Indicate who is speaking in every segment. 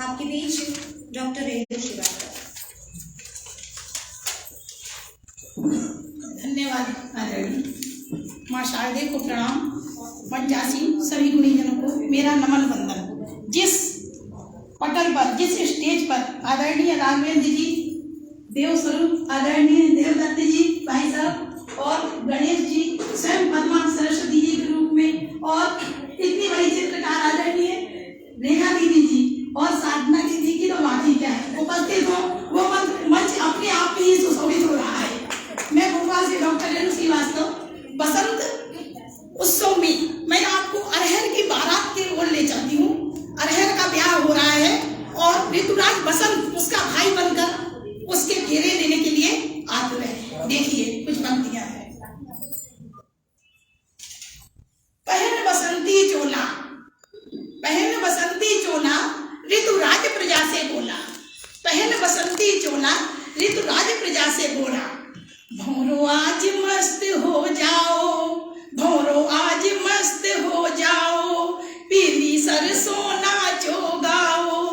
Speaker 1: आपके बीच डॉक्टर रेणु श्रीवास्तव।
Speaker 2: धन्यवाद आदरणीय माँ शारदे को प्रणाम। पंचासी सभी गुणीजनों को मेरा नमन वंदन। जिस पटल पर, जिस स्टेज पर आदरणीय राघवेंद्र जी, देवस्वरूप आदरणीय देवदत्त जी भाई साहब और गणेश जी स्वयं पद्मा सरस्वती जी के रूप में और इतनी बड़ी चित्रकार आदरणीय रेखा दीदी जी और साधना दीदी की तो बात ही क्या है, उपस्थित हो वो मंच अपने आप में ही सुशोभित हो रहा है। मैं भोपाल से डॉक्टर रेणु श्रीवास्तव। बसंत उत्सव में मैं आपको अरहर की बारात की ओर ले जाती हूँ। अरहर का ब्याह हो रहा है और ऋतुराज बसंत उसका भाई बनकर उसके फेरे लेने के लिए आतुर है। देखिए कुछ पंक्तियां हैं। पहन बसंती चोला, पहन बसंती चोला ऋतुराज प्रजा से बोला। पहन बसंती चोला ऋतुराज प्रजा से बोला। भौरो आज मस्त हो जाओ, भौरो आज मस्त हो जाओ, पीली सरसों नाचो गाओ,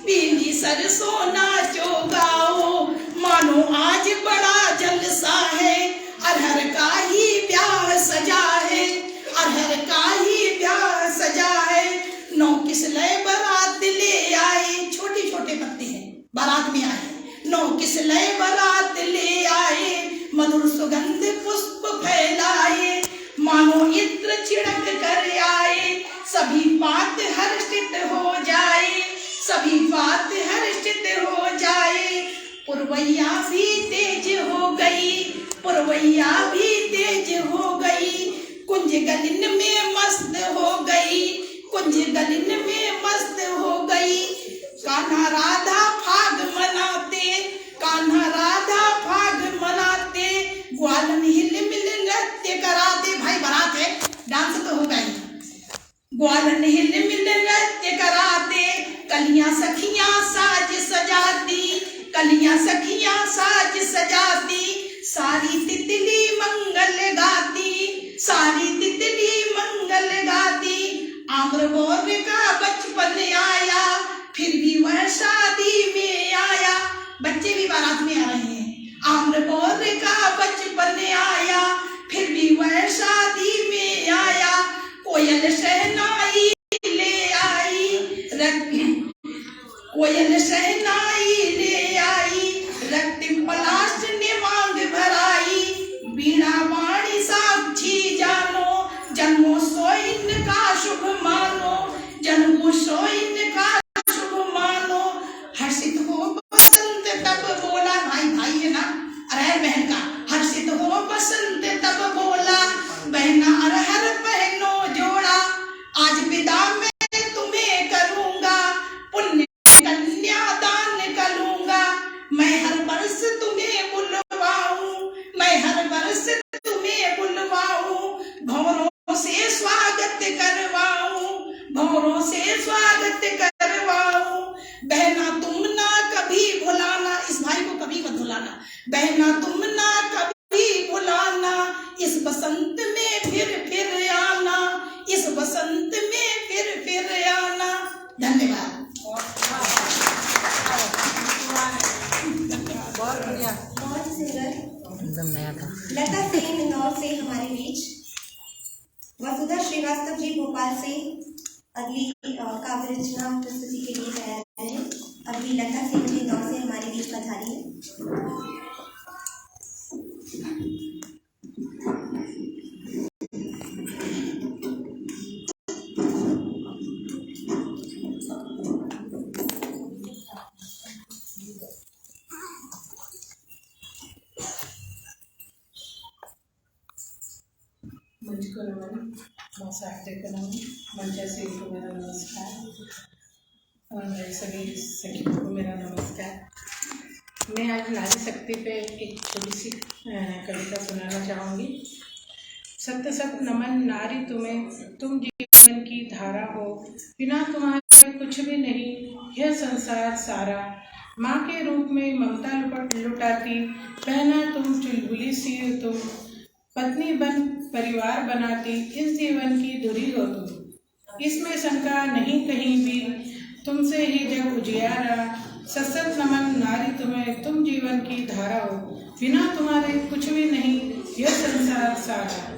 Speaker 2: पीली सरसों नाचो गाओ। मानो आज बड़ा जलसा है, अरहर का ही ब्याह सजा है, अरहर का ही ब्याह सजा है। नौ किसलय बारात ले आए, छोटे छोटे पत्ते हैं, बारात में आए। नौ किसलय बारात ले आए, मधुर सुगंध पुष्प फैलाए। मानो इत्र छिड़क कर आए, सभी बात हर्षित हो जाए, सभी बात हर्षित हो जाए। पुरवैया भी तेज हो गई, पुरवैया भी तेज हो गई, कुंज गलिन में मस्त हो गई, कुंज गलिन में मस्त हो गई। कान्हा राधा फाग मनाते, कान्हा राधा फाग मनाते, ग्वालन हिल मिल नृत्य कराते। भाई बारात है, डांस तो होगा ही। ग्वालन हिल मिल नृत्य कराते, कलियां सखियां साज सजाती, कलियां सखियां साज सजाती। सारी तितली मंगल गाती, सारी तितली मंगल गाती। आम्रमोर का बचपन आया, फिर भी वह शादी में आया। बच्चे भी बारात में आ रहे हैं। आम्रमोर का बचपन आया, फिर भी वह शादी में आया। कोयल शहनाई ले आई, कोयल शहनाई ले आई, रक्तिम पलाश ने मांग भराई। बीणा वाणी साक्षी जानो, जन्मों सो इनका शुभ मानो, जन्मों सो इनका शुभ मानो। हर्षित हो बसंत तब बोला, भाई भाई है ना अरहर बहन का। हर्षित हो बसंत तब बोला, बहना अरहर पहनो जोड़ा। आज विदा मैं तुम्हें करूंगा, पुण्य कन्यादान करूंगा। मैं हर वर्ष तुम्हें बुलवाऊं, मैं हर वर्ष तुम्हें बुलवाऊं। भौरों से स्वागत करवाऊं, भौरों से स्वागत करवाऊं। बहना तुम ना कभी भुलाना, इस भाई को कभी मत भुलाना। बहना तुम ना कभी भुलाना, इस बसंत में फिर आना, इस बसंत में फिर आना। धन्यवाद।
Speaker 1: बहुत बढ़िया, बहुत सुंदर। एकदम नया था। लता सेन इंदौर से हमारे बीच, वसुधा श्रीवास्तव जी भोपाल से अगली काव्य रचना प्रस्तुति के लिए तैयार है। अगली लता सेन जी इंदौर से हमारे बीच पधारी है।
Speaker 2: मंच को नमन, साहित्य को नमन, मंचासी को मेरा नमस्कार और मेरे सभी सखियों को मेरा नमस्कार। मैं आज नारी शक्ति पे एक छोटी सी कविता सुनाना चाहूँगी। सत्य सत नमन नारी तुम्हें, तुम जीवन की धारा हो, बिना तुम्हारे कुछ भी नहीं यह संसार सारा। माँ के रूप में ममता लुटाती, बहना तुम चुलबुली सी हो तुम, पत्नी बन परिवार बनाती, इस जीवन की धुरी हो तुम। इसमें शंका नहीं कहीं भी,
Speaker 3: तुमसे ही जग उजियारा। सशक्त नमन नारी तुम्हें, तुम जीवन की धारा हो, बिना तुम्हारे कुछ भी नहीं यह संसार सारा।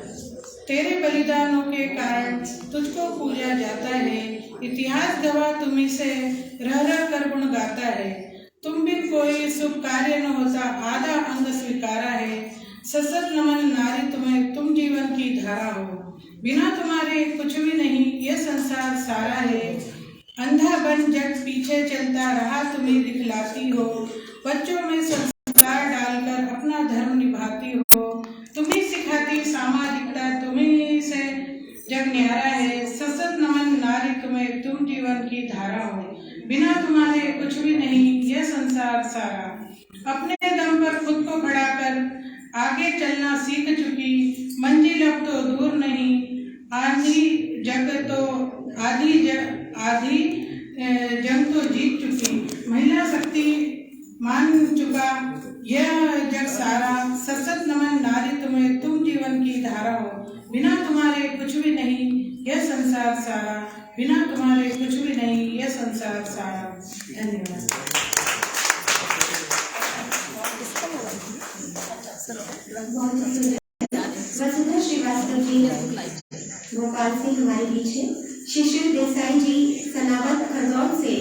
Speaker 3: तेरे बलिदानों के कारण तुझको पूजा जाता है, इतिहास गवाह तुम्ही से रह रह कर गुण गाता है। तुम बिन कोई शुभ कार्य न होता, आधा अंग स्वीकारा है। सशक्त नमन नारी तुम्हें, तुम जीवन की धारा हो, बिना तुम्हारे कुछ भी नहीं यह संसार सारा है। अंधा बन जग पीछे चलता रहा, तुम्हें दिखलाती हो, बच्चों में संस्कार डालकर अपना धर्म निभाती हो। तुम्हें सिखाती सामाजिकता, तुम्हीं से जग न्यारा है। सशक्त नमन नारी तुम्हें, तुम जीवन की धारा हो, बिना तुम्हारे कुछ भी नहीं यह संसार सारा। अपने दम पर खुद को खड़ा कर आगे चलना सीख चुकी, मंजिल अब तो दूर नहीं, आधी जंग तो जीत चुकी। महिला शक्ति मान चुका यह जग सारा। सशक्त नमन नारी तुम्हें, तुम जीवन की धारा हो, बिना तुम्हारे कुछ भी नहीं यह संसार सारा, बिना तुम्हारे कुछ भी नहीं यह संसार सारा। धन्यवाद।
Speaker 1: वसुधा श्रीवास्तव जी भोपाल से हमारे बीच है। शिशिर देसाई जी सनावत खरगोन से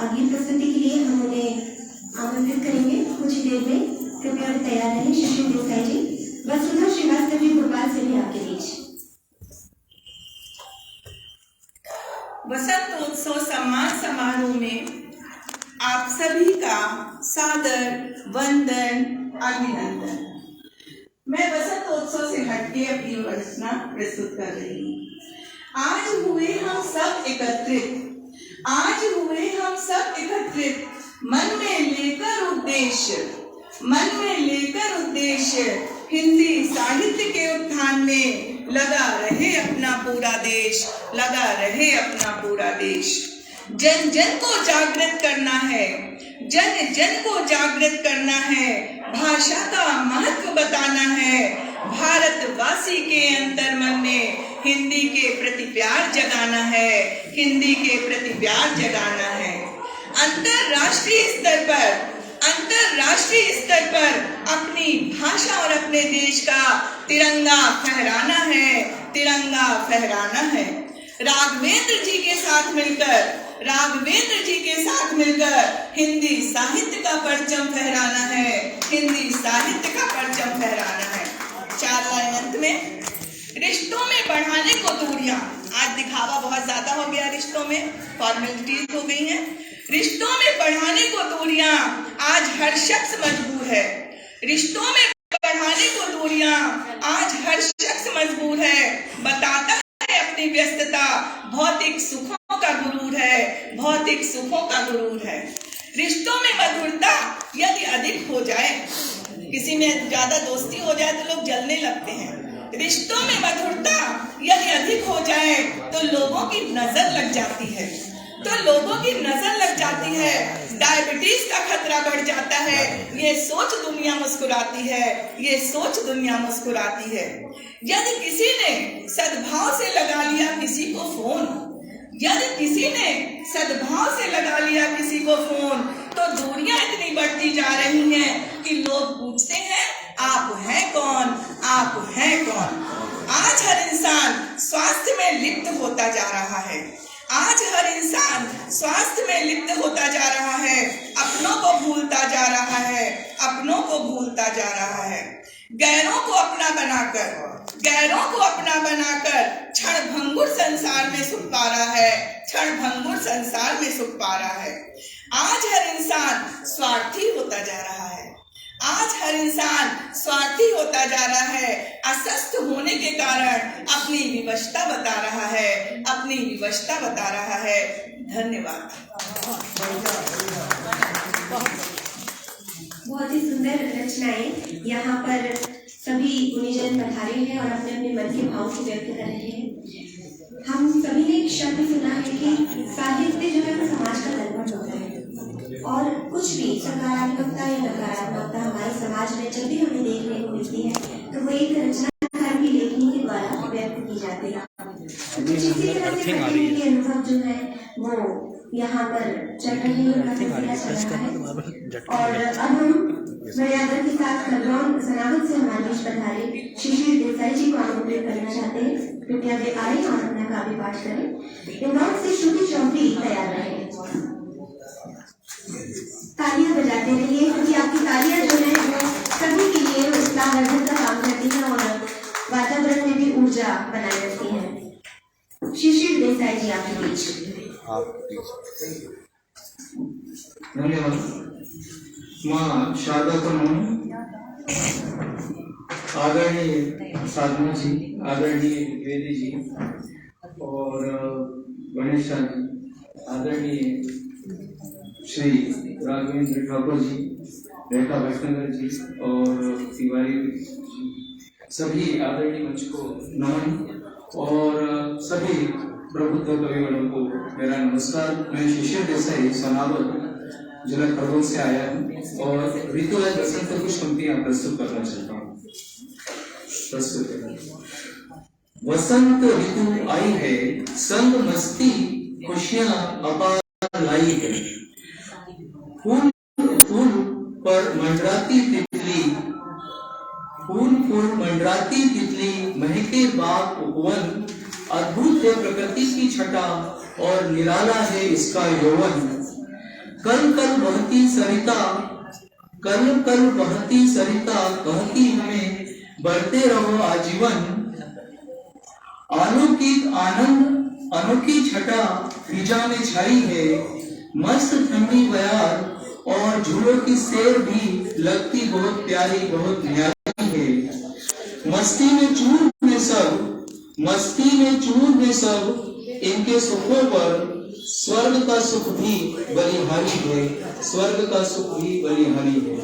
Speaker 1: अगली प्रस्तुति के लिए हम उन्हें आमंत्रित करेंगे कुछ ही देर में। कृपया तैयार रहें। शिशिर देसाई जी। वसुधा श्रीवास्तव जी भोपाल से भी आपके बीच।
Speaker 2: वसंत उत्सव सम्मान समारोह में आप सभी का सादर वंदन अभिनंदन। मैं वसंत उत्सव से हटके अपनी रचना प्रस्तुत कर रही हूँ। आज हुए हम सब एकत्रित, मन में लेकर उद्देश्य, हिंदी साहित्य के उत्थान में लगा रहे अपना पूरा देश। जन जन को जागृत करना है, भाषा का महत्व बताना है, भारतवासी के अंतर मन में हिंदी के प्रति प्यार जगाना है। अंतरराष्ट्रीय स्तर पर अपनी भाषा और अपने देश का तिरंगा फहराना है। राघवेंद्र जी के साथ मिलकर हिंदी साहित्य का परचम फहराना है। 4 लाइन अंत में। रिश्तों में बढ़ाने को दूरियां, आज दिखावा बहुत ज्यादा हो गया, रिश्तों में फॉर्मेलिटीज हो गई हैं। रिश्तों में बढ़ाने को दूरियां, आज हर शख्स मजबूर है, बताता है अपनी व्यस्तता, भौतिक सुखों का गुरूर है। रिश्तों में मधुरता यदि अधिक हो जाए, किसी में ज्यादा दोस्ती हो जाए तो लोग जलने लगते हैं। रिश्तों में मधुरता यदि अधिक हो जाए तो लोगों की नजर लग जाती है, डायबिटीज का खतरा बढ़ जाता है। ये सोच दुनिया मुस्कुराती है। यदि किसी ने सद्भाव से लगा लिया किसी को फोन, तो दूरियां इतनी बढ़ती जा रही हैं कि लोग पूछते हैं आप हैं कौन। आज हर इंसान स्वास्थ्य में लिप्त होता जा रहा है, अपनों को भूलता जा रहा है। गैरों को अपना बनाकर क्षणभंगुर संसार में सुख पा रहा है। आज हर इंसान स्वार्थी होता जा रहा है। अस्वस्थ होने के कारण अपनी विवशता बता रहा है। धन्यवाद।
Speaker 1: बहुत ही सुंदर रचनाएं यहाँ पर सभी गुणीजन पधारे हैं और अपने अपने मन के भाव को व्यक्त कर रहे हैं। हम सभी ने एक शब्द सुना है कि साहित्य जो है वो समाज का दर्पण होता है, और कुछ भी सकारात्मकता या नकारात्मकता हमारे समाज में जब भी हमें देखने को मिलती है तो वो एक रचनाकार की लेखनी के द्वारा व्यक्त की जाती है। कुछ इसी तरह से के अनुभव जो है वो यहाँ पर चल रही है, का सिलसिला चल रहा है। और अब हम बड़े आदर के साथ खरगोन सनावत से हमारे बीच पधारे शिशिर देसाई जी को आमंत्रित करना चाहते हैं। कृपया वे आए और अपना काव्य पाठ करें। इंदौर से श्रुति चौधरी तैयार रहे। तालियां बजाते रहिए, क्योंकि आपकी तालियां जो है वो सभी के लिए उत्साहवर्धक का काम करती हैं और वातावरण में भी ऊर्जा बनाए रखती हैं। शिशिर देसाई जी आपके बीच।
Speaker 4: धन्यवाद। माँ शारदा का नमन। आदरणीय साधना जी, आदरणीय द्विवेदी जी और गणेशा जी, आदरणीय श्री राघवेंद्र ठाकुर जी, रेखा भटनगर जी और तिवारी जी, सभी आदरणीय मंच को नमन और सभी प्रबुद्ध कविगणों को मेरा नमस्कार। मैं शिशिर देसाई सनावत जिला खरगोन से आया हूँ और ऋतुराज बसंत की कुछ पंक्तियां प्रस्तुत करना चाहता हूँ। वसंत ऋतु आई है, संग मस्ती खुशियां अपार लाई है। फूल फूल पर मंडराती तितली, फूल फूल मंडराती तितली, महके बाग उपवन। अद्भुत है प्रकृति की छटा और निराला है इसका यौवन। कल कल बहती सरिता, कल कल बहती सरिता कहती हमें बढ़ते रहो आजीवन। अलौकिक आनंद अनोखी छटा फिजा में छाई है। मस्त ठंडी बयार और झूलों की सैर भी लगती बहुत प्यारी, बहुत न्यारी है। मस्ती में चूर में सब, मस्ती में चूर में सब, इनके सुखों पर स्वर्ग का सुख भी बलिहारी है, स्वर्ग का सुख भी बलिहारी है।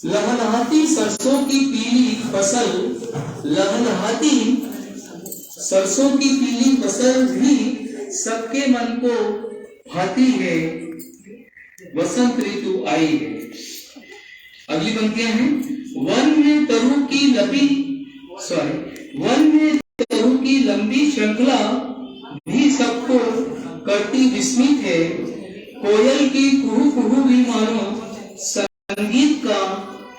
Speaker 4: लहलहाती सरसों की पीली फसल, लहलहाती सरसों की पीली फसल भी सबके मन को भाती है। वसंत ऋतु आई है। अगली पंक्तियां हैं। वन में तरु की लंबी वन में तरु की लंबी श्रृंखला भी सबको करती विस्मित है। कोयल की कुहू कुहू भी मानो संगीत का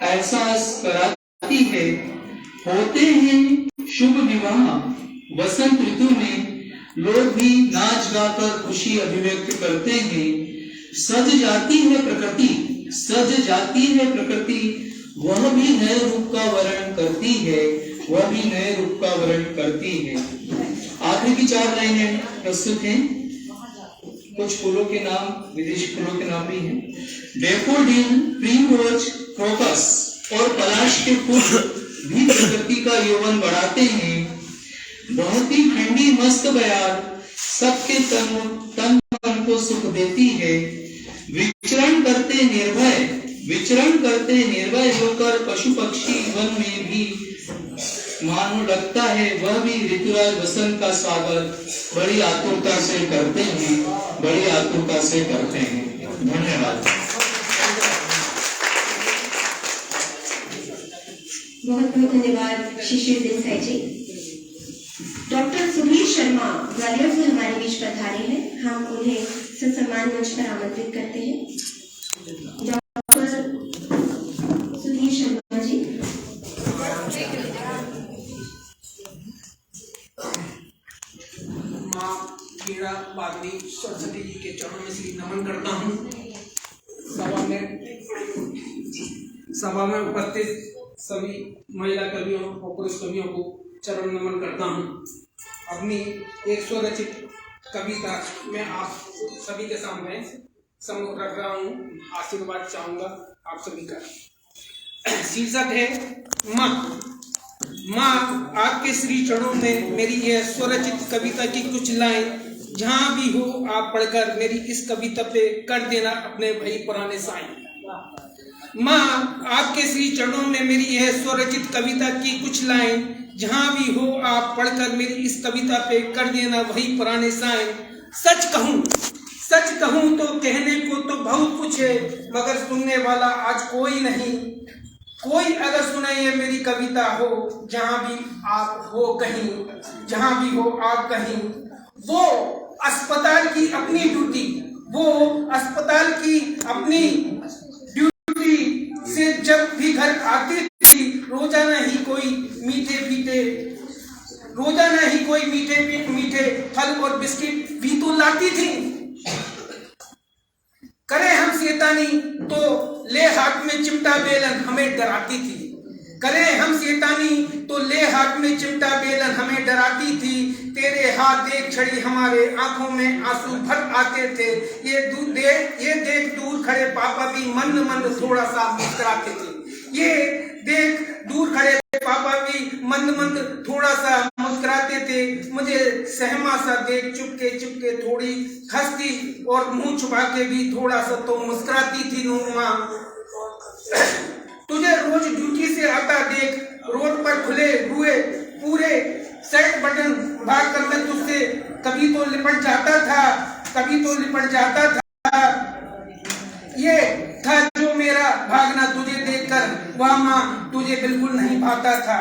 Speaker 4: एहसास कराती है। होते हैं शुभ विवाह वसंत ऋतु में, लोग भी नाच गाकर खुशी अभिव्यक्त करते हैं। सज जाती है प्रकृति, सज जाती है प्रकृति, वह भी नए रूप का वर्णन करती है, वह भी नए रूप का वर्णन करती है। आखिरी की 4 लाइनें प्रस्तुत हैं। कुछ फूलों के नाम विदेशी फूलों के नाम भी हैं। डैफोडिल, प्रिमरोज, क्रोकस और पलाश के फूल भी प्रकृति का यौवन बढ़ाते हैं। बहुत ही ठंडी मस्त बयार सबके तन मन को सुख देती है। विचरण करते निर्भय होकर पशु पक्षी वन में भी मानो लगता है, वह भी ऋतुराज वसंत का स्वागत बड़ी आतुरता से करते हैं, बड़ी आतुरता से करते हैं। धन्यवाद।
Speaker 1: बहुत बहुत धन्यवाद शिशिर देसाई जी। डॉक्टर सुधीर शर्मा ग्वालियर से हमारे बीच पधारे हैं। हम उन्हें सत्सम्मान मंच पर आमंत्रित करते हैं। डॉक्टर सुधीर शर्मा जी।
Speaker 5: माँ वीणा वाग्मी सरस्वती जी के चरणों में श्री नमन करता हूँ। सभा में उपस्थित सभी महिला कवियों और पुरुष कवियों को चरण नमन करता हूँ। अपनी एक स्वरचित कविता मैं आप सभी के सामने समूह रख रहा हूँ। आशीर्वाद चाहूंगा आप सभी का। शीर्षक है माँ। माँ, आपके श्री चरणों में मेरी यह स्वरचित कविता की कुछ लाइन, जहाँ भी हो आप पढ़कर मेरी इस कविता पे कर देना अपने भाई पुराने साईं। माँ, आपके श्री चरणों में मेरी यह स्वरचित कविता की कुछ लाइन, जहाँ भी हो आप पढ़कर मेरी इस कविता पे कर देना वही पुराने साईं। सच कहूँ तो कहने को तो बहुत कुछ है, मगर सुनने वाला आज कोई नहीं। कोई अगर सुने ये मेरी कविता हो, जहाँ भी आप हो कहीं, जहाँ भी हो आप कहीं, वो अस्पताल की अपनी ड्यूटी, वो अस्पताल की अपनी ड्यूटी से जब भी घर आती थी, रोजाना ही कोई मीठे फल और बिस्किट भी तो लाती थी। करे हम शैतानी तो ले हाथ में चिमटा बेलन हमें डराती थी। करे हम शैतानी तो ले हाथ में चिमटा बेलन हमें डराती थी। तेरे हाथ देख छड़ी हमारे आंखों में आंसू भर आते थे। ये देख दूर खड़े पापा भी मंद थोड़ा सा मुस्कुराते थे। ये देख दूर खड़े पापा भी मंद थोड़ा सा मुस्कुराते थे। मुझे सहमा सा देख चुपके थोड़ी हंसती और मुंह छुपा के भी थोड़ा सा तो मुस्कुराती थी नूरमा। तुझे रोज ड्यूटी से आता देख रोड पर खुले हुए पूरे सेट बटन भाग कर मैं तुझसे कभी तो लिपट जाता था। ये था जो मेरा भागना तुझे देखकर, वह माँ तुझे बिल्कुल नहीं भाता था।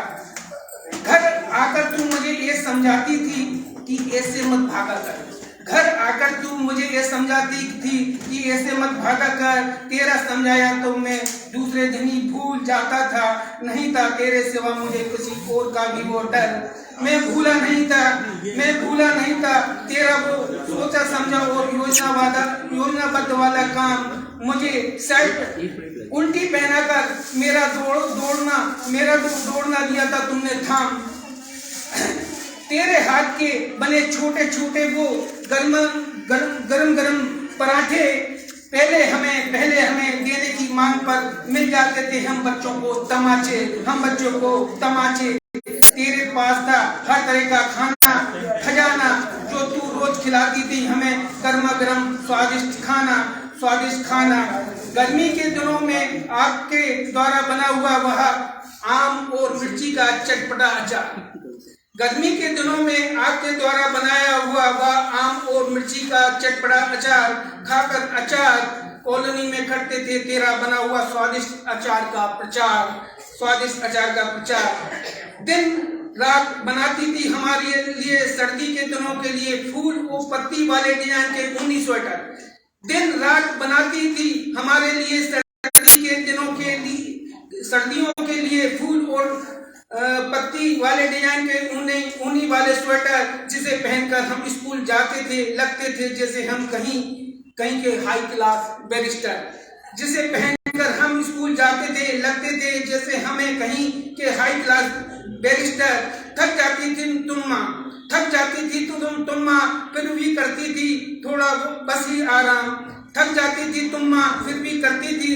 Speaker 5: घर आकर तू मुझे ये समझाती थी कि ऐसे मत भागा कर। घर आकर तू मुझे ये समझाती थी कि ऐसे मत भागा कर। तेरा समझाया तो मैं दूसरे दिन ही भूल जाता था। नहीं था तेरे सिवा मुझे किसी और का भी वो डर। मैं भूला नहीं था तेरा वो सोचा समझा और योजनाबद्ध वाला काम। मुझे शर्ट उल्टी पहनाकर मेरा दौड़ना दिया था तुमने थाम। तेरे हाथ के बने छोटे वो गरम पराठे पहले हमें देने की मांग पर मिल जाते थे हम बच्चों को तमाचे। तेरे पास था हर तरह का खाना खजाना जो तू रोज खिलाती थी हमें गर्मा गर्म स्वादिष्ट खाना। गर्मी के दिनों में आपके द्वारा बना हुआ वह आम और मिर्ची का चटपटा अचार। गर्मी के दिनों में आपके द्वारा बनाया हुआ वह आम और मिर्ची का चटपटा अचार खाकर अचार कॉलोनी में करते थे तेरा बना हुआ स्वादिष्ट अचार का प्रचार। दिन रात बनाती थी हमारे लिए सर्दी के दिनों के लिए फूल और पत्ती वाले डिजाइन के ऊनी स्वेटर। दिन रात बनाती थी हमारे लिए सर्दियों के लिए फूल और पत्ती वाले डिजाइन के ऊनी वाले स्वेटर, जिसे पहनकर हम स्कूल जाते थे। लगते थे जैसे हम कहीं के हाई क्लास बैरिस्टर। जिसे पहनकर हम स्कूल जाते थे लगते थे जैसे हमें कहीं के हाई क्लास बैरिस्टर। थक जाती थी तुम माँ फिर भी करती थी थोड़ा बस ही आराम। थक जाती थी तुम माँ फिर भी करती थी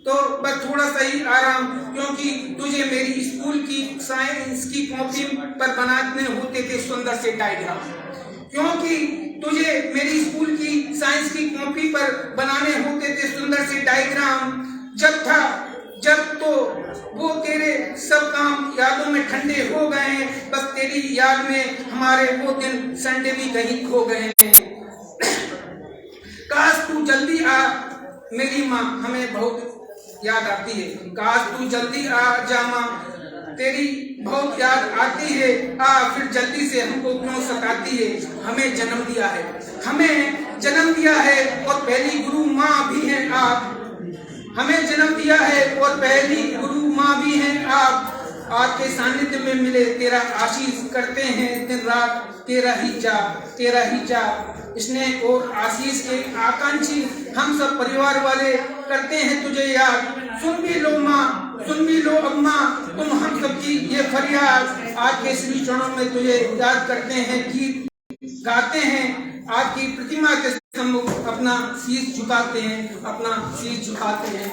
Speaker 5: तो बस थोड़ा सा ही आराम। क्योंकि तुझे मेरी स्कूल की साइंस की कॉपी पर बनाने होते थे सुंदर से डायग्राम। क्योंकि तुझे मेरी स्कूल की साइंस की कॉपी पर बनाने होते थे सुंदर से डायग्राम। जब तो वो तेरे सब काम यादों में ठंडे हो गए हैं। बस तेरी याद में हमारे वो दिन संडे भी कहीं खो गए हैं। काश तू जल्दी आ मेरी माँ, हमें बहुत याद आती है। काश तू जल्दी आ जा माँ, तेरी बहुत याद आती है। फिर जल्दी से हमको क्यों सताती है। हमें जन्म दिया है और पहली गुरु माँ भी हैं आप। हमें जन्म दिया है और पहली गुरु माँ भी हैं आप। आपके सानिध्य में मिले तेरा आशीष करते हैं दिन रात तेरा ही जाप। स्नेह और आशीष के आकांक्षी हम सब परिवार वाले करते हैं तुझे याद। सुन भी लो माँ, सुन भी लो अम्मा, तुम हम सबकी ये फरियाद। आपके श्री चरणों में तुझे याद करते हैं, गीत गाते हैं। आपकी प्रतिमा के सम्मुख अपना शीश झुकाते हैं, अपना शीश झुकाते हैं।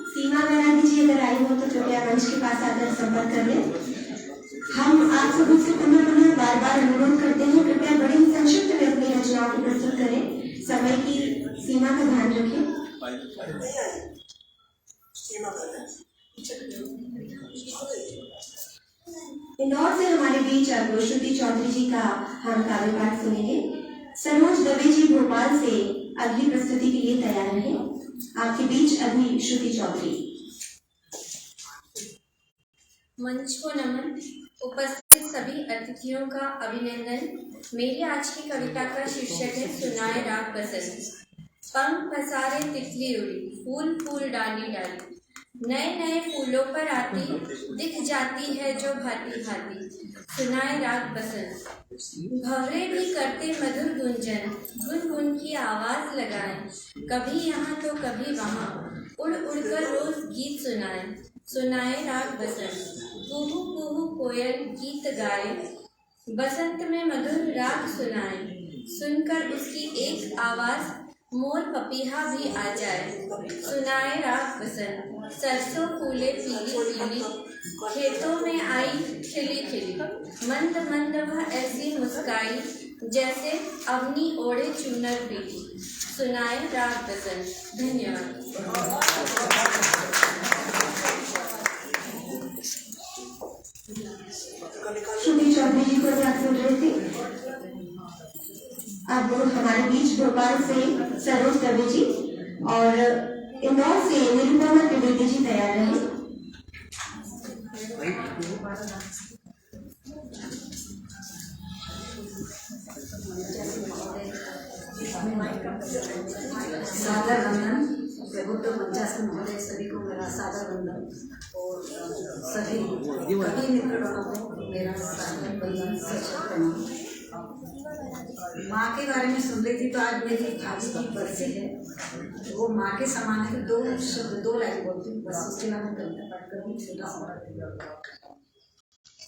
Speaker 1: सीमा बनानी जी अगर आई हो तो कृपया मंच के पास आकर संपर्क कर लें। हम आप सभी से पुनः बार अनुरोध करते हैं, कृपया बड़े ही संक्षिप्त में अपनी रचनाओं को प्रस्तुत करें। समय की सीमा का ध्यान रखें। इंदौर से हमारे बीच श्रुति चौधरी जी का हम काव्य पाठ सुनेंगे। सरोज दवे जी भोपाल से अगली प्रस्तुति के लिए तैयार रहे। आपके बीच अभी श्रुति चौधरी।
Speaker 6: मंच को नमन, उपस्थित सभी अतिथियों का अभिनंदन। मेरी आज की कविता का शीर्षक है सुनाए राग बसंत। पंख पसारे तितली उड़ी, फूल फूल डाली डाली, नए नए फूलों पर आती, दिख जाती है जो भांति भांति, सुनाए राग बसंत। भंवरे भी करते मधुर गुंजन, गुन गुन की आवाज लगाएं, कभी यहाँ तो कभी वहाँ, उड़ उड़ कर रोज गीत सुनाएं, सुनाए राग बसंत। कुहू कुहू कोयल गीत गाए, बसंत में मधुर राग सुनाए, सुनकर उसकी एक आवाज मोर पपीहा भी आ जाए, सुनाए राग बसंत। सरसों फूले पीली पीली, खेतों में आई खिली खिली, मंद मंद वह ऐसी मुस्काई, जैसे अवनी ओढ़े चूनर पीली, सुनाए राग बसंत। धन्यवाद।
Speaker 1: श्रुति चौधरी जी को आप सुन रहे थे। अब हमारे बीच भोपाल से सरोज दवे जी और इंदौर से निरुपमा त्रिवेदी जी तैयार रहे।
Speaker 7: सादर वंदन। प्रभुत्व मंचासन महोदय सभी को मेरा सादर वंदन और सभी कवि मित्रगणों को मेरा सादर वंदन सच्चा प्रणाम। माँ के बारे में सुन रही थी तो आज मेरी भाभी की बरसी है, वो माँ के समान है। दो शब्द दो लाइन बोलती हूँ बस, उसके बाद मैं कविता पाठ करूँ। छोटा सा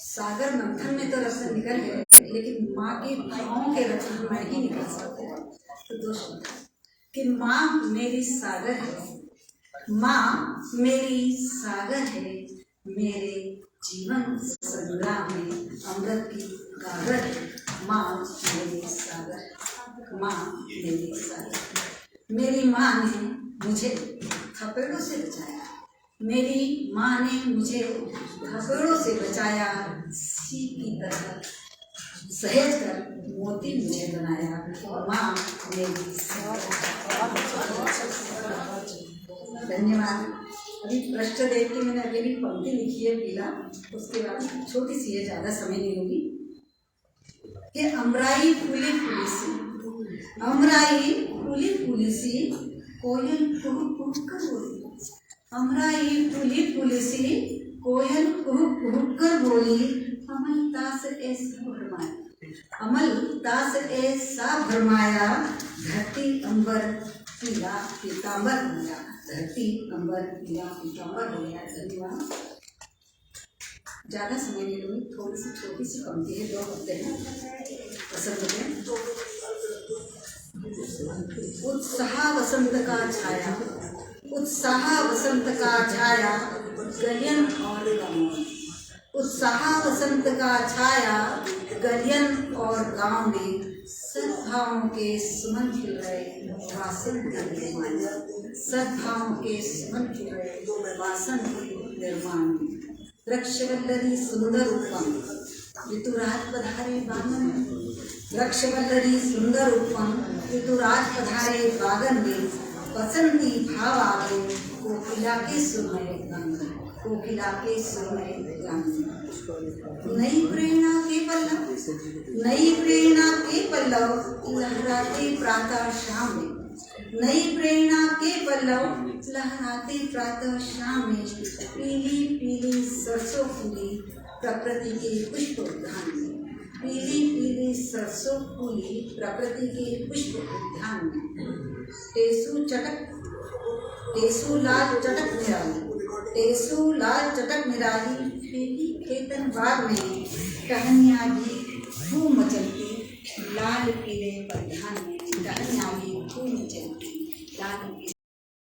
Speaker 7: सागर मंथन में तो रत्न निकल गए, लेकिन माँ के पाँव के रत्न नहीं निकल सकते। तो दो शब्द कि माँ मेरी सागर है, माँ मेरी सागर है, मेरे जीवन संग्राम में अमृत की गागर है। माँ मेरी सागर, माँ मेरी सागर। मेरी माँ ने मुझे थपेड़ों से बचाया, मेरी माँ ने मुझे थपेड़ों से बचाया, सीप की तरह सहेज कर मोती मुझे बनाया। माँ मेरी सागर। धन्यवाद। अभी पृष्ठ देख के मैंने अगली पंक्ति लिखी है पीला, उसके बाद छोटी सी है, ज़्यादा समय नहीं लूँगी। कि अमराई फूली फूली सी, अमराई फूली फूली सी, कोयल कुहुक कुहुक कर बोली। अमराई फूली फूली सी, कोयल कुहुक कुहुक कर बोली। अमलता से ऐसा भरमाया, अमलता से ऐसा भरमाया, धरती अंबर पीला पीतांबर हो गया, धरती अंबर पीला पीतांबर हो गया। धन्यवाद। ज़्यादा समय नहीं लूँगी, थोड़ी सी छोटी सी पंक्ति है, 2 हफ्ते हैं पसंद में। उत्साह वसंत का छाया, उत्साह वसंत का छाया, गलियन और गाँव। उत्साह वसंत का छाया, गलियन और गाँव में सद्भावों के सुमन खिल रहे, वासन के निर्माण। सद्भावों के सुमन खिल रहे, वासन के निर्माण। वृक्षवल्लरी सुंदर रूपम, ऋतुराज पधारे बागन में। वृक्षवल्लरी सुंदर रूपम, ऋतुराज पधारे बागन में। बसंती भाव आगे, कोकिला के सुर में गान, कोकिला के सुर में गान। नई प्रेरणा के पल्लव, नई प्रेरणा के पल्लव लहराते प्रातः शाम में। नई प्रेरणा के पल्लव लहराते प्रातः शाम में। पीली पीली सरसों फूली, प्रकृति के पुष्प उद्यान में। पीली पीली सरसों फूली, प्रकृति के पुष्प उद्यान में। टेसू चटक, टेसू लाल चटक निराली, टेसू लाल चटक निराली, फेंकी खेतन बाग में। टहनियाँ भी धूम मचलती, लाल पीले परिधान में।